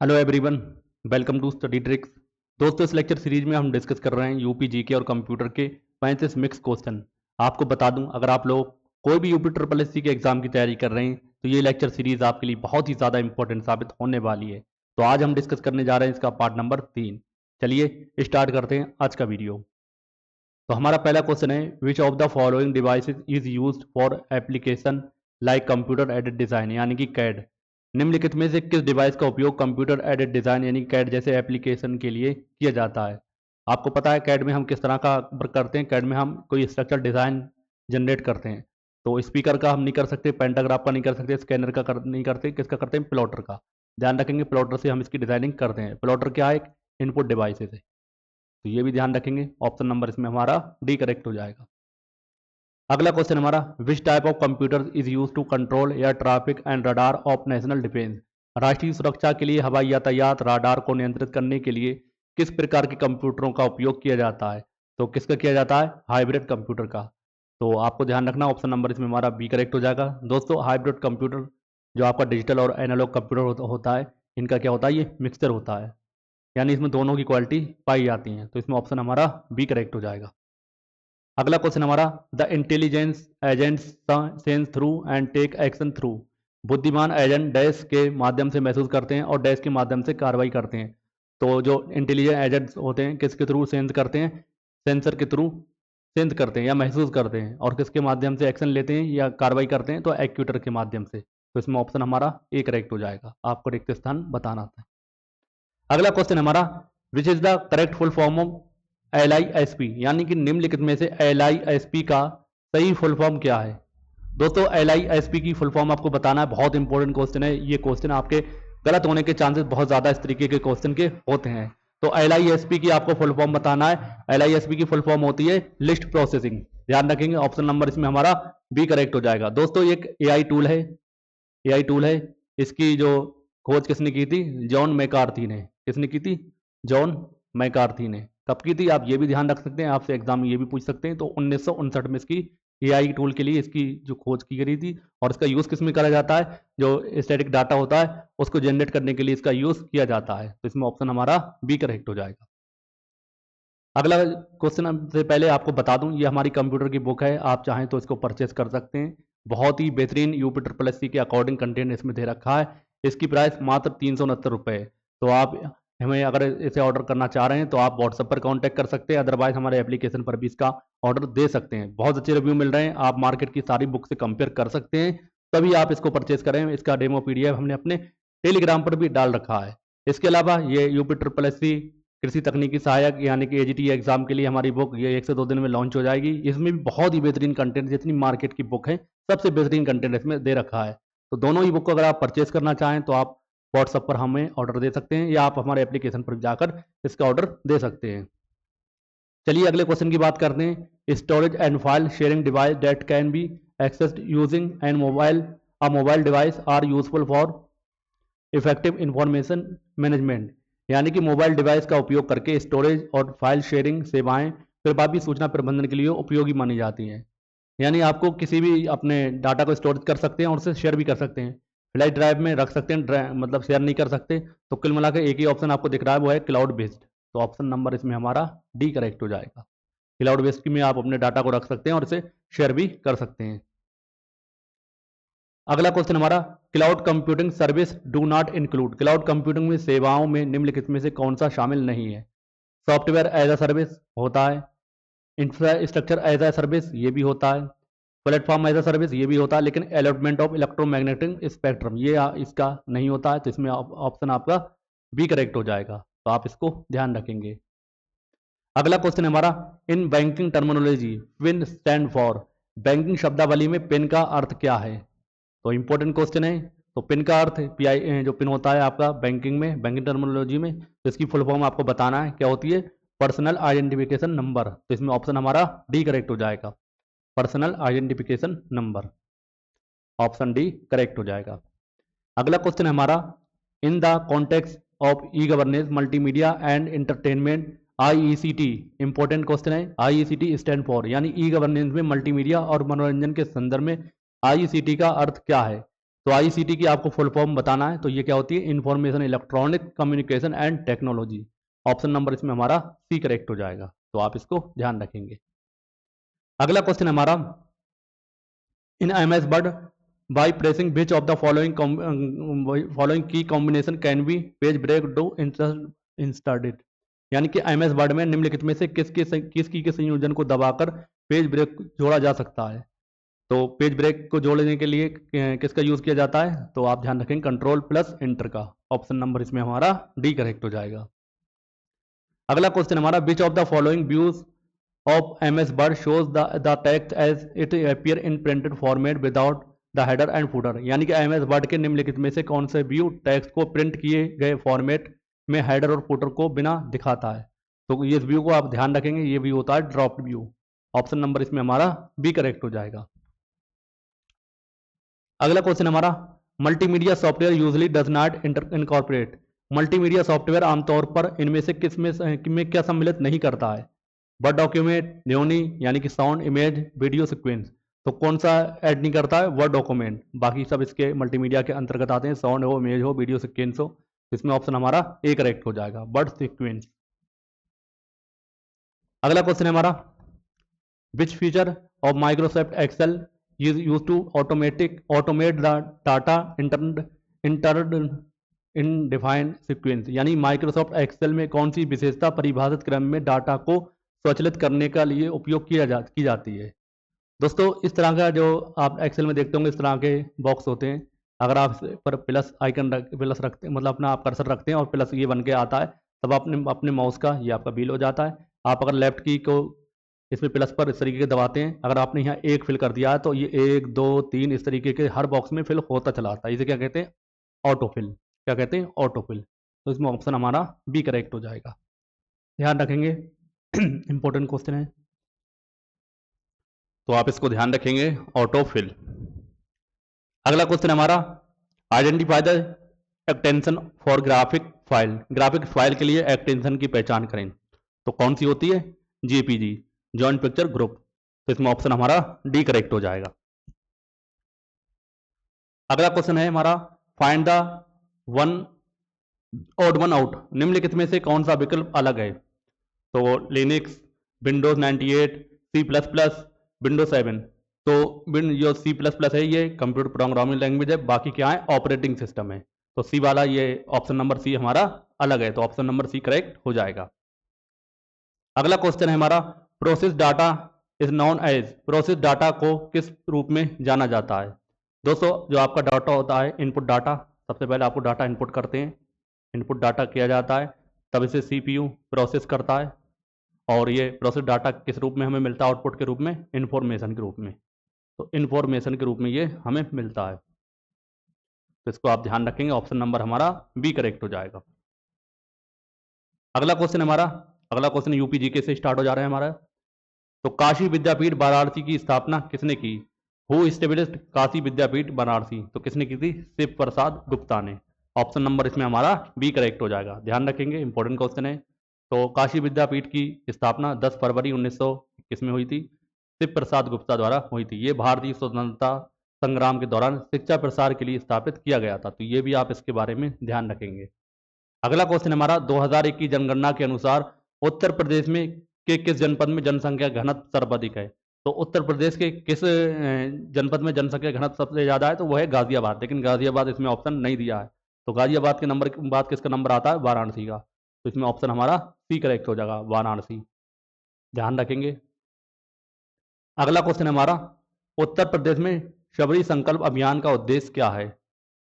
Hello everyone, welcome to study tricks. दोस्तों, इस lecture series में हम डिस्कस कर रहे हैं यूपी जीके और कंप्यूटर के 35 मिक्स क्वेश्चन। आपको बता दूं, अगर आप लोग कोई भी यूपी ट्रिपल एससी के एग्जाम की तैयारी कर रहे हैं तो ये लेक्चर सीरीज आपके लिए बहुत ही ज़्यादा इंपॉर्टेंट साबित होने वाली है। तो आज हम डिस्कस करने जा रहे हैं इसका पार्ट नंबर 3। चलिए स्टार्ट करते हैं आज का वीडियो। तो हमारा पहला क्वेश्चन है, विच of the following devices is used for application like computer aided design यानी कि कैड। निम्नलिखित में से किस डिवाइस का उपयोग कंप्यूटर एडेड डिज़ाइन यानी कैड जैसे एप्लीकेशन के लिए किया जाता है। आपको पता है कैड में हम किस तरह का वर्क करते हैं। कैड में हम कोई स्ट्रक्चर डिज़ाइन जनरेट करते हैं। तो स्पीकर का हम नहीं कर सकते, पेंटाग्राफ का नहीं कर सकते, स्कैनर का नहीं करते, किसका करते हैं, प्लॉटर का। ध्यान रखेंगे, प्लॉटर से हम इसकी डिज़ाइनिंग करते हैं। प्लॉटर क्या है, एक इनपुट डिवाइस है। तो ये भी ध्यान रखेंगे। ऑप्शन नंबर इसमें हमारा डी करेक्ट हो जाएगा। अगला क्वेश्चन हमारा, which type of computer is use to control air traffic and radar of national defence. राष्ट्रीय सुरक्षा के लिए हवाई यातायात राडार को नियंत्रित करने के लिए किस प्रकार के कंप्यूटरों का उपयोग किया जाता है। तो किसका किया जाता है, हाइब्रिड कंप्यूटर का। तो आपको ध्यान रखना, ऑप्शन नंबर इसमें हमारा बी करेक्ट हो जाएगा। दोस्तों, हाइब्रिड कंप्यूटर जो आपका डिजिटल और एनालॉग कंप्यूटर होता है, इनका क्या होता है, ये मिक्सचर होता है, यानी इसमें दोनों की क्वालिटी पाई जाती है। तो इसमें ऑप्शन हमारा बी करेक्ट हो जाएगा। अगला क्वेश्चन हमारा, the intelligence agents sense through and take action through. बुद्धिमान एजेंट डैश के माध्यम से महसूस करते हैं और डैश के माध्यम से कार्रवाई करते हैं। तो जो इंटेलिजेंट एजेंट्स होते हैं किसके थ्रू सेंस करते हैं, सेंसर के थ्रू सेंस करते हैं या महसूस करते हैं, और किसके माध्यम से एक्शन लेते हैं या कार्रवाई करते हैं, तो एक्यूटर के माध्यम से। तो इसमें ऑप्शन हमारा ए करेक्ट हो जाएगा। आपको रिक्त स्थान बताना था। अगला क्वेश्चन हमारा, which is the correct full form of LISP, यानी कि निम्नलिखित में से LISP का सही फुल फॉर्म क्या है। दोस्तों, LISP की फुल फॉर्म आपको बताना है। बहुत इंपॉर्टेंट क्वेश्चन है ये। क्वेश्चन आपके गलत होने के चांसेस बहुत ज्यादा इस तरीके के क्वेश्चन के होते हैं। तो LISP की आपको फुल फॉर्म बताना है। LISP की फुल फॉर्म होती है लिस्ट प्रोसेसिंग। ध्यान रखेंगे, ऑप्शन नंबर इसमें हमारा बी करेक्ट हो जाएगा। दोस्तों, एक AI टूल है, AI टूल है। इसकी जो खोज किसने की थी, जॉन मैकार्थी ने। किसने की थी, जॉन मैकार्थी ने। कब की थी, आप ये भी ध्यान रख सकते हैं, आपसे एग्जाम में ये भी पूछ सकते हैं। तो 1959 में इसकी AI टूल के लिए इसकी जो खोज की गई थी। और इसका यूज़ किस में करा जाता है, जो स्टैटिक डाटा होता है उसको जनरेट करने के लिए इसका यूज़ किया जाता है। तो इसमें ऑप्शन हमारा बी करेक्ट हो जाएगा। अगला क्वेश्चन से पहले आपको बता दूं, ये हमारी कंप्यूटर की बुक है। आप चाहें तो इसको परचेस कर सकते हैं। बहुत ही बेहतरीन यूपी ट्रिपल एस सी के अकॉर्डिंग कंटेंट इसमें दे रखा है। इसकी प्राइस मात्र 369 रुपये है। तो आप हमें अगर इसे ऑर्डर करना चाह रहे हैं तो आप व्हाट्सएप पर कांटेक्ट कर सकते हैं, अदरवाइज हमारे एप्लीकेशन पर भी इसका ऑर्डर दे सकते हैं। बहुत अच्छे रिव्यू मिल रहे हैं, आप मार्केट की सारी बुक से कंपेयर कर सकते हैं, तभी आप इसको परचेज करें। इसका डेमो PDF हमने अपने टेलीग्राम पर भी डाल रखा है। इसके अलावा ये यूपी ट्रिपल एस सी कृषि तकनीकी सहायक यानी कि AGT एग्जाम के लिए हमारी बुक ये 1 से 2 दिन में लॉन्च हो जाएगी। इसमें भी बहुत ही बेहतरीन कंटेंट, जितनी मार्केट की बुक है सबसे बेहतरीन कंटेंट इसमें दे रखा है। तो दोनों ही बुक को अगर आप परचेज करना चाहें तो आप व्हाट्सएप पर हमें ऑर्डर दे सकते हैं, या आप हमारे एप्लीकेशन पर जाकर इसका ऑर्डर दे सकते हैं। चलिए अगले क्वेश्चन की बात करते हैं। Storage and file sharing device that can be accessed using and mobile device are useful for effective information management, यानी कि मोबाइल डिवाइस का उपयोग करके स्टोरेज और फाइल शेयरिंग सेवाएं प्रभावी सूचना प्रबंधन के लिए उपयोगी मानी जाती हैं। यानी आपको किसी भी अपने डाटा को स्टोर कर सकते हैं और उसे शेयर भी कर सकते हैं। फ्लैश ड्राइव में रख सकते हैं, मतलब शेयर नहीं कर सकते। तो कुल मिलाकर एक ही ऑप्शन आपको दिख रहा है, वो है क्लाउड बेस्ड। तो ऑप्शन नंबर इसमें हमारा डी करेक्ट हो जाएगा। क्लाउड बेस्ड में आप अपने डाटा को रख सकते हैं और इसे शेयर भी कर सकते हैं। अगला क्वेश्चन हमारा, cloud computing service do not include. Cloud computing में सेवाओं में निम्नलिखित में से कौन सा शामिल नहीं है। सॉफ्टवेयर एज अ सर्विस होता है, इंफ्रास्ट्रक्चर एज अ सर्विस ये भी होता है, प्लेटफॉर्म एज अ सर्विस ये भी होता है, लेकिन अलॉटमेंट ऑफ इलेक्ट्रोमैग्नेटिक स्पेक्ट्रम ये इसका नहीं होता है। तो इसमें ऑप्शन आपका बी करेक्ट हो जाएगा। तो आप इसको ध्यान रखेंगे। अगला क्वेश्चन हमारा, in banking terminology pin stand for. Banking शब्दावली में पिन का अर्थ क्या है। तो इंपॉर्टेंट क्वेश्चन है। तो पिन का अर्थ PI जो पिन होता है आपका बैंकिंग में, बैंकिंग टर्मिनोलॉजी में, तो इसकी फुल फॉर्म आपको बताना है क्या होती है, पर्सनल आइडेंटिफिकेशन नंबर। तो इसमें ऑप्शन हमारा डी करेक्ट हो जाएगा, personal identification number. Option D correct हो जाएगा। अगला क्वेश्चन हमारा, in the context of e governance multimedia and entertainment IECT। Important question है। IECT स्टैंड फॉर, यानी ई गवर्नेंस में मल्टीमीडिया और मनोरंजन के संदर्भ में IECT का अर्थ क्या है। तो आईसीटी की आपको फुल फॉर्म बताना है, तो ये क्या होती है, information electronic communication and technology. Option number इसमें हमारा सी करेक्ट हो जाएगा, तो आप इसको ध्यान रखेंगे। अगला क्वेश्चन हमारा, in MS Word by pressing which of the following key combination can be page break do inserted, यानी कि एमएस वर्ड में निम्नलिखित में से किस की के संयोजन को दबाकर पेज ब्रेक जोड़ा जा सकता है। तो पेज ब्रेक को जोड़ने के लिए किसका यूज किया जाता है, तो आप ध्यान रखेंगे कंट्रोल प्लस एंटर का। ऑप्शन नंबर इसमें हमारा डी करेक्ट हो जाएगा। अगला क्वेश्चन हमारा, which of the following views of MS Word shows the text as it appear in printed format without the header and footer, यानी कि एमएस वर्ड के निम्नलिखित में से कौन से व्यू टेक्स्ट को प्रिंट किए गए फॉर्मेट में हेडर और फुटर को बिना दिखाता है। तो इस व्यू को आप ध्यान रखेंगे, ये व्यू होता है ड्रॉप्ड व्यू। ऑप्शन नंबर इसमें हमारा बी करेक्ट हो जाएगा। अगला क्वेश्चन हमारा, multimedia software usually does not incorporate, multimedia software आमतौर पर इनमें से किस में क्या सम्मिलित नहीं करता है। वर्ड डॉक्यूमेंट, ध्वनि यानी कि साउंड, इमेज, वीडियो सीक्वेंस, तो कौन सा ऐड नहीं करता है, वर्ड डॉक्यूमेंट। बाकी सब इसके मल्टीमीडिया के अंतर्गत आते हैं, साउंड हो, इमेज हो, वीडियो सीक्वेंस हो। इसमें ऑप्शन हमारा ए करेक्ट हो जाएगा, वर्ड सीक्वेंस। अगला क्वेश्चन है हमारा, which feature of Microsoft Excel is used to automate the data entered in defined sequence, यानी माइक्रोसॉफ्ट एक्सेल में कौन सी विशेषता परिभाषित क्रम में डाटा को स्वचालित करने का लिए उपयोग की जाती है। दोस्तों इस तरह का जो आप एक्सेल में देखते होंगे, इस तरह के बॉक्स होते हैं। अगर आप इस पर प्लस आइकन प्लस रखते हैं, मतलब अपना आप कर्सर रखते हैं और प्लस ये बन के आता है, तब अपने माउस का ये आपका बिल हो जाता है। आप अगर लेफ्ट की को इसमें प्लस पर इस तरीके के दबाते हैं, अगर आपने यहाँ एक फिल कर दिया है तो ये 1 2 3 इस तरीके के हर बॉक्स में फिल होता चला आता है। इसे क्या कहते हैं, ऑटो फिल। क्या कहते हैं, ऑटो फिल। तो इसमें ऑप्शन हमारा बी करेक्ट हो जाएगा, ध्यान रखेंगे। इंपॉर्टेंट क्वेश्चन है, तो आप इसको ध्यान रखेंगे, ऑटो फिल। अगला क्वेश्चन हमारा, identify the extension for graphic file, graphic file के लिए एक्सटेंशन की पहचान करें। तो कौन सी होती है, जेपीजी, जॉइंट पिक्चर ग्रुप। तो इसमें ऑप्शन हमारा डी करेक्ट हो जाएगा। अगला क्वेश्चन है हमारा, find the one odd one out, निम्नलिखित में से कौन सा विकल्प अलग है। तो Linux, Windows 98, C plus plus, Windows 7। तो जो सी प्लस प्लस है ये कंप्यूटर प्रोग्रामिंग लैंग्वेज है, बाकी क्या है, ऑपरेटिंग सिस्टम है। तो सी वाला ये ऑप्शन नंबर सी हमारा अलग है, तो ऑप्शन नंबर सी करेक्ट हो जाएगा। अगला क्वेश्चन है हमारा, process data is known as, process data को किस रूप में जाना जाता है। दोस्तों जो आपका डाटा होता है, इनपुट डाटा, सबसे पहले आपको डाटा इनपुट करते हैं, इनपुट डाटा किया जाता है, तब इसे सीपीयू प्रोसेस करता है, और ये प्रोसेस डाटा किस रूप में हमें मिलता है, आउटपुट के रूप में, इंफॉर्मेशन के रूप में। तो इंफॉर्मेशन के रूप में ये हमें मिलता है, तो इसको आप ध्यान रखेंगे, ऑप्शन नंबर हमारा बी करेक्ट हो जाएगा। अगला क्वेश्चन हमारा, अगला क्वेश्चन यूपी जीके से स्टार्ट हो जा रहा है हमारा। तो काशी विद्यापीठ वाराणसी की स्थापना किसने की, हु एस्टेब्लिश्ड काशी विद्यापीठ वाराणसी, तो किसने की थी, शिव प्रसाद गुप्ता ने। ऑप्शन नंबर इसमें हमारा बी करेक्ट हो जाएगा, ध्यान रखेंगे, इंपॉर्टेंट क्वेश्चन है। तो काशी विद्यापीठ की स्थापना 10 फरवरी 1921 में हुई थी, शिव प्रसाद गुप्ता द्वारा हुई थी। ये भारतीय स्वतंत्रता संग्राम के दौरान शिक्षा प्रसार के लिए स्थापित किया गया था, तो ये भी आप इसके बारे में ध्यान रखेंगे। अगला क्वेश्चन हमारा, 2001 की जनगणना के अनुसार उत्तर प्रदेश में के किस जनपद में जनसंख्या घनत्व सर्वाधिक है। तो उत्तर प्रदेश के किस जनपद में जनसंख्या घनत्व सबसे ज़्यादा है, तो वह है गाजियाबाद, लेकिन गाजियाबाद इसमें ऑप्शन नहीं दिया है। तो गाजियाबाद के नंबर के बाद किसका नंबर आता है, वाराणसी का। तो इसमें ऑप्शन हमारा सी करेक्ट हो जाएगा, वाराणसी, ध्यान रखेंगे। अगला क्वेश्चन हमारा, उत्तर प्रदेश में शबरी संकल्प अभियान का उद्देश्य क्या है।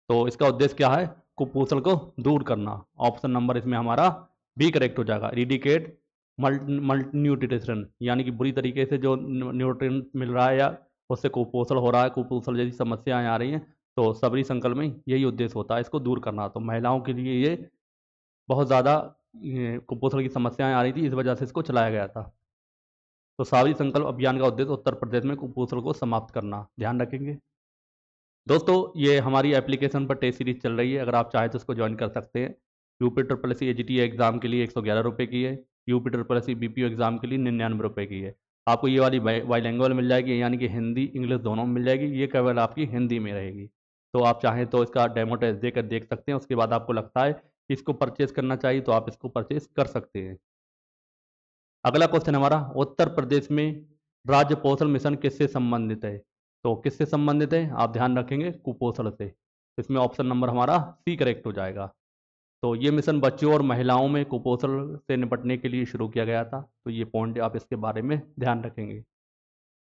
तो इसका उद्देश्य क्या है, कुपोषण को दूर करना। ऑप्शन नंबर इसमें हमारा बी करेक्ट हो जाएगा, इरिडिकेट न्यूट्रिशन, यानी कि बुरी तरीके से जो न्यूट्रिएंट मिल रहा है या उससे कुपोषण हो रहा है, कुपोषण जैसी समस्याएं आ रही हैं, तो सबरी संकल्प में यही उद्देश्य होता है, इसको दूर करना। तो महिलाओं के लिए ये बहुत ज़्यादा कुपोषण की समस्याएं आ रही थी, इस वजह से इसको चलाया गया था। तो सबरी संकल्प अभियान का उद्देश्य उत्तर प्रदेश में कुपोषण को समाप्त करना, ध्यान रखेंगे। दोस्तों ये हमारी एप्लीकेशन पर टेस्ट सीरीज चल रही है, अगर आप चाहें तो इसको ज्वाइन कर सकते हैं। UP triple S AGT exam के लिए 111 रुपये की है, UP triple S BPO exam के लिए 99 रुपये की है। आपको ये वाली बाईलैंग्वेज मिल जाएगी, यानी कि हिंदी इंग्लिश दोनों में मिल जाएगी, ये केवल आपकी हिंदी में रहेगी। तो आप चाहें तो इसका डेमो टेस्ट देकर देख सकते हैं। उसके बाद आपको लगता है कि इसको परचेज करना चाहिए तो आप इसको परचेज कर सकते हैं। अगला क्वेश्चन हमारा, उत्तर प्रदेश में राज्य पोषण मिशन किससे संबंधित है? तो किससे संबंधित है? आप ध्यान रखेंगे कुपोषण से। इसमें ऑप्शन नंबर हमारा सी करेक्ट हो जाएगा। तो ये मिशन बच्चों और महिलाओं में कुपोषण से निपटने के लिए शुरू किया गया था। तो ये पॉइंट आप इसके बारे में ध्यान रखेंगे।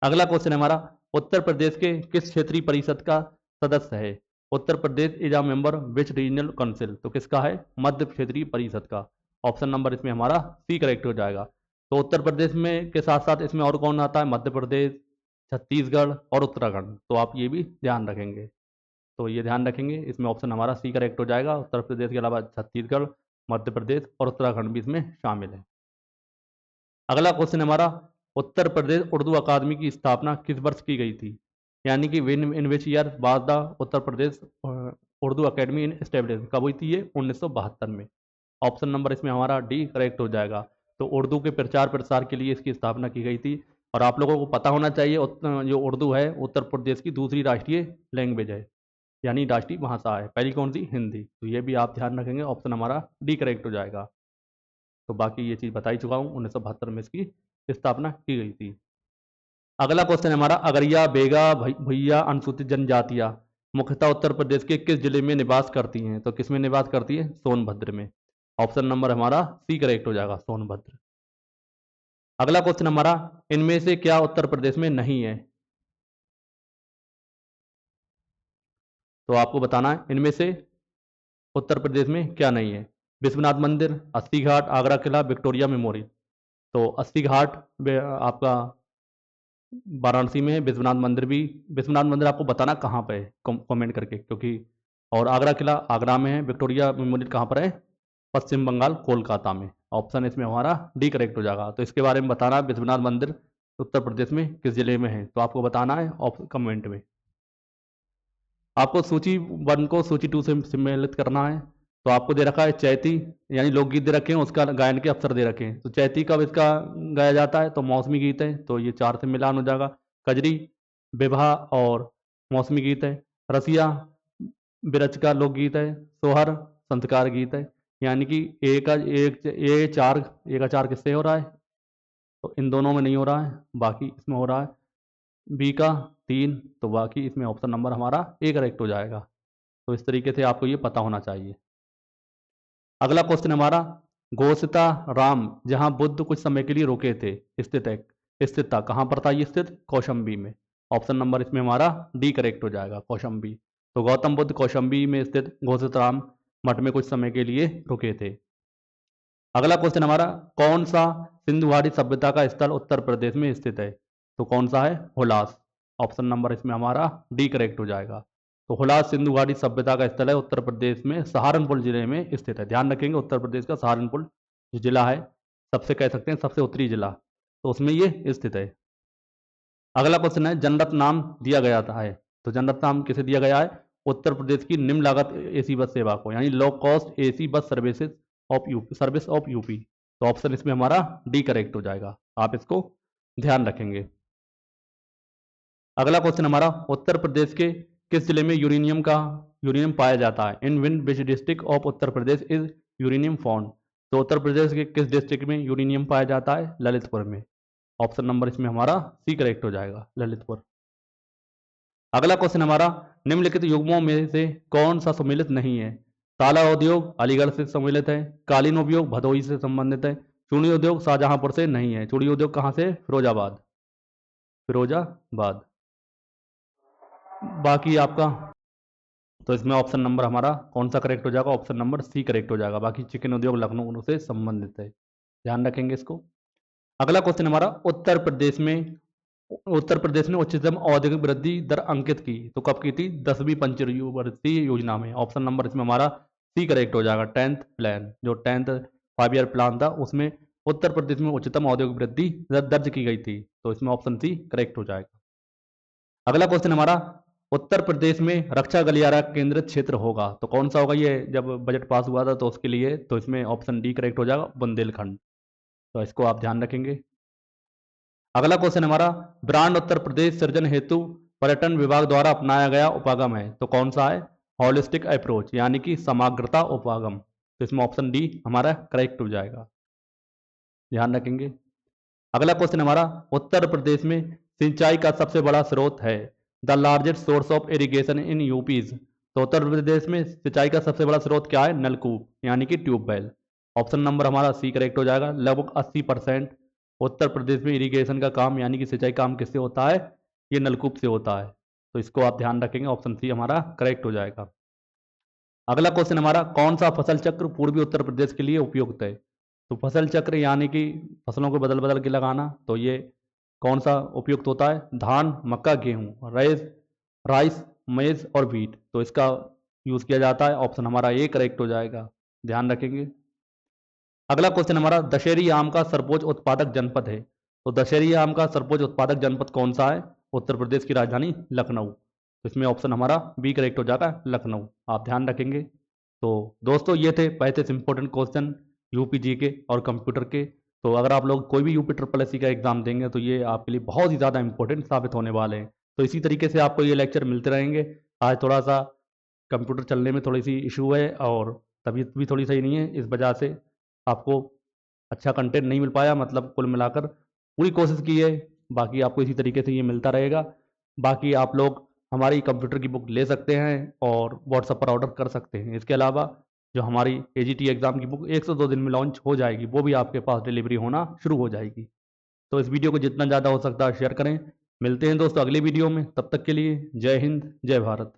अगला क्वेश्चन हमारा, उत्तर प्रदेश के किस क्षेत्रीय परिषद का सदस्य है? Uttar Pradesh is a member which regional council? तो किसका है? मध्य क्षेत्रीय परिषद का। ऑप्शन नंबर इसमें हमारा सी करेक्ट हो जाएगा। तो उत्तर प्रदेश में के साथ साथ इसमें और कौन आता है? मध्य प्रदेश, छत्तीसगढ़ और उत्तराखंड। तो आप ये भी ध्यान रखेंगे। तो ये ध्यान रखेंगे, इसमें ऑप्शन हमारा सी करेक्ट हो जाएगा। उत्तर प्रदेश के अलावा छत्तीसगढ़, मध्य प्रदेश और उत्तराखंड भी इसमें शामिल है। अगला क्वेश्चन हमारा, उत्तर प्रदेश उर्दू अकादमी की स्थापना किस वर्ष की गई थी? यानी कि in which year was the Uttar Pradesh Urdu academy in establish? कब हुई थी ये? 1972 में। ऑप्शन नंबर इसमें हमारा डी करेक्ट हो जाएगा। तो उर्दू के प्रचार प्रसार के लिए इसकी स्थापना की गई थी। और आप लोगों को पता होना चाहिए जो उर्दू है उत्तर प्रदेश की दूसरी राष्ट्रीय लैंग्वेज है, यानी राष्ट्रीय भाषा है। पहली कौन सी? हिंदी। तो ये भी आप ध्यान रखेंगे, ऑप्शन हमारा डी करेक्ट हो जाएगा। तो बाकी ये चीज़ बता ही चुका हूँ, 1972 में इसकी स्थापना की गई थी। अगला क्वेश्चन हमारा, अगरिया, बेगा, भैया अनुसूचित जनजातियां मुख्यतः उत्तर प्रदेश के किस जिले में निवास करती हैं? तो किस में निवास करती है? सोनभद्र में। ऑप्शन नंबर हमारा सी करेक्ट हो जाएगा, सोनभद्र। अगला क्वेश्चन हमारा, इनमें से क्या उत्तर प्रदेश में नहीं है? तो आपको बताना है इनमें से उत्तर प्रदेश में क्या नहीं है। विश्वनाथ मंदिर, अस्सी घाट, आगरा किला, विक्टोरिया मेमोरियल। तो अस्सी घाट आपका वाराणसी में है। विश्वनाथ मंदिर आपको बताना कहाँ पे है कमेंट करके, क्योंकि और आगरा किला आगरा में है। विक्टोरिया मेमोरियल कहाँ पर है? पश्चिम बंगाल, कोलकाता में। ऑप्शन इसमें हमारा डी करेक्ट हो जाएगा। तो इसके बारे में बताना है, विश्वनाथ मंदिर उत्तर प्रदेश में किस जिले में है? तो आपको बताना है कमेंट में। आपको सूची 1 को सूची 2 से सम्मिलित करना है। तो आपको दे रखा है चैती, यानी लोकगीत दे रखे हैं, उसका गायन के अवसर दे रखे हैं। तो चैती कब इसका गाया जाता है? तो मौसमी गीत है। तो ये 4 से मिलान हो जाएगा। कजरी, विवाह और मौसमी गीत है। रसिया बिरज का लोकगीत है। सोहर संस्कार गीत है। यानी कि ए का एक ए चार ए का 4 किससे हो रहा है? तो इन दोनों में नहीं हो रहा है, बाकी इसमें हो रहा है। बी का 3, तो बाकी इसमें ऑप्शन नंबर हमारा ए करेक्ट हो जाएगा। तो इस तरीके से आपको ये पता होना चाहिए। अगला क्वेश्चन हमारा, घोषिता राम जहां बुद्ध कुछ समय के लिए रुके थे स्थित था, कहां पर था ये स्थित? कौशंबी में। ऑप्शन नंबर इसमें हमारा डी करेक्ट हो जाएगा, कौशंबी। तो गौतम बुद्ध कौशंबी में स्थित घोषित राम मठ में कुछ समय के लिए रुके थे। अगला क्वेश्चन हमारा, कौन सा सिंधु घाटी सभ्यता का स्थल उत्तर प्रदेश में स्थित है? तो कौन सा है? हुलास। ऑप्शन नंबर इसमें हमारा डी करेक्ट हो जाएगा। तो हुलास सिंधु घाटी सभ्यता का स्थल है, उत्तर प्रदेश में सहारनपुर जिले में स्थित है। ध्यान रखेंगे, उत्तर प्रदेश का सहारनपुर जो जिला है, सबसे कह सकते हैं सबसे उत्तरी जिला, तो उसमें ये स्थित है। अगला क्वेश्चन है, जनरत नाम दिया गया था है, तो जनरत नाम किसे दिया गया है? उत्तर प्रदेश की निम्न लागत एसी बस सेवा को, यानी low cost AC bus service of UP. तो ऑप्शन इसमें हमारा डी करेक्ट हो जाएगा। आप इसको ध्यान रखेंगे। अगला क्वेश्चन हमारा, उत्तर प्रदेश के किस जिले में यूरेनियम पाया जाता है? In which district of Uttar Pradesh is uranium found? तो उत्तर प्रदेश के किस डिस्ट्रिक्ट में यूरेनियम पाया जाता है? ललितपुर में। ऑप्शन नंबर इसमें हमारा सी करेक्ट हो जाएगा, ललितपुर। अगला क्वेश्चन हमारा, निम्नलिखित युग्मों में से कौन सा सम्मिलित नहीं है? ताला उद्योग अलीगढ़ से सम्मिलित है। कालीन उद्योग भदोही से संबंधित है। चूड़ी उद्योग शाहजहांपुर से नहीं है। चूड़ी उद्योग कहाँ से? फिरोजाबाद। बाकी आपका, तो इसमें ऑप्शन नंबर हमारा कौन सा करेक्ट हो जाएगा? ऑप्शन नंबर सी करेक्ट हो जाएगा। बाकी चिकन उद्योग लखनऊ से संबंधित है, ध्यान रखेंगे इसको। अगला क्वेश्चन हमारा, उत्तर प्रदेश ने उच्चतम औद्योगिक वृद्धि दर अंकित की, तो कब की थी? 10वीं पंचवर्षीय योजना में। ऑप्शन नंबर इसमें हमारा सी करेक्ट हो जाएगा। 10th प्लान, जो 10th 5 ईयर प्लान था, उसमें उत्तर प्रदेश में उच्चतम औद्योगिक वृद्धि दर्ज की गई थी। तो इसमें ऑप्शन सी करेक्ट हो जाएगा। अगला क्वेश्चन हमारा, उत्तर प्रदेश में रक्षा गलियारा केंद्रित क्षेत्र होगा, तो कौन सा होगा? ये जब बजट पास हुआ था तो उसके लिए, तो इसमें ऑप्शन डी करेक्ट हो जाएगा, बुंदेलखंड। तो इसको आप ध्यान रखेंगे। अगला क्वेश्चन हमारा, ब्रांड उत्तर प्रदेश सृजन हेतु पर्यटन विभाग द्वारा अपनाया गया उपागम है? तो कौन सा है? हॉलिस्टिक अप्रोच, यानी कि समग्रता उपागम। तो इसमें ऑप्शन डी हमारा करेक्ट हो जाएगा, ध्यान रखेंगे। अगला क्वेश्चन हमारा, उत्तर प्रदेश में सिंचाई का सबसे बड़ा स्रोत है? The largest source of irrigation इन यूपीज। तो उत्तर प्रदेश में सिंचाई का सबसे बड़ा स्रोत क्या है? नलकूप, यानी कि ट्यूबवेल। ऑप्शन नंबर हमारा सी करेक्ट हो जाएगा। लगभग 80% उत्तर प्रदेश में इरिगेशन का काम, यानी कि सिंचाई काम किससे होता है? ये नलकूप से होता है। तो इसको आप ध्यान रखेंगे, ऑप्शन सी हमारा करेक्ट हो जाएगा। अगला क्वेश्चन हमारा, कौन सा फसल चक्र पूर्वी उत्तर प्रदेश के लिए उपयुक्त है? तो फसल चक्र यानी कि फसलों को बदल बदल के लगाना, तो ये कौन सा उपयुक्त होता है? धान, मक्का, गेहूं, राइस, मेज और व्हीट। तो इसका यूज किया जाता है, ऑप्शन हमारा ए करेक्ट हो जाएगा, ध्यान रखेंगे। अगला क्वेश्चन हमारा, दशहरी आम का सर्वोच्च उत्पादक जनपद है? तो दशहरी आम का सर्वोच्च उत्पादक जनपद कौन सा है? उत्तर प्रदेश की राजधानी लखनऊ। तो इसमें ऑप्शन हमारा बी करेक्ट हो जाएगा, लखनऊ। आप ध्यान रखेंगे। तो दोस्तों ये थे 35 इंपॉर्टेंट क्वेश्चन यूपी जी के और कंप्यूटर के। तो अगर आप लोग कोई भी यूपी ट्रिपल एस सी का एग्जाम देंगे तो ये आपके लिए बहुत ही ज़्यादा इंपॉर्टेंट साबित होने वाले हैं। तो इसी तरीके से आपको ये लेक्चर मिलते रहेंगे। आज थोड़ा सा कंप्यूटर चलने में थोड़ी सी इशू है और तबीयत भी थोड़ी सही नहीं है, इस वजह से आपको अच्छा कंटेंट नहीं मिल पाया। मतलब कुल मिलाकर पूरी कोशिश की है, बाकी आपको इसी तरीके से ये मिलता रहेगा। बाकी आप लोग हमारी कंप्यूटर की बुक ले सकते हैं और व्हाट्सएप पर ऑर्डर कर सकते हैं। इसके अलावा जो हमारी एजीटी एग्ज़ाम की बुक 1 से 2 दिन में लॉन्च हो जाएगी, वो भी आपके पास डिलीवरी होना शुरू हो जाएगी। तो इस वीडियो को जितना ज़्यादा हो सकता है शेयर करें। मिलते हैं दोस्तों अगली वीडियो में, तब तक के लिए जय हिंद, जय भारत।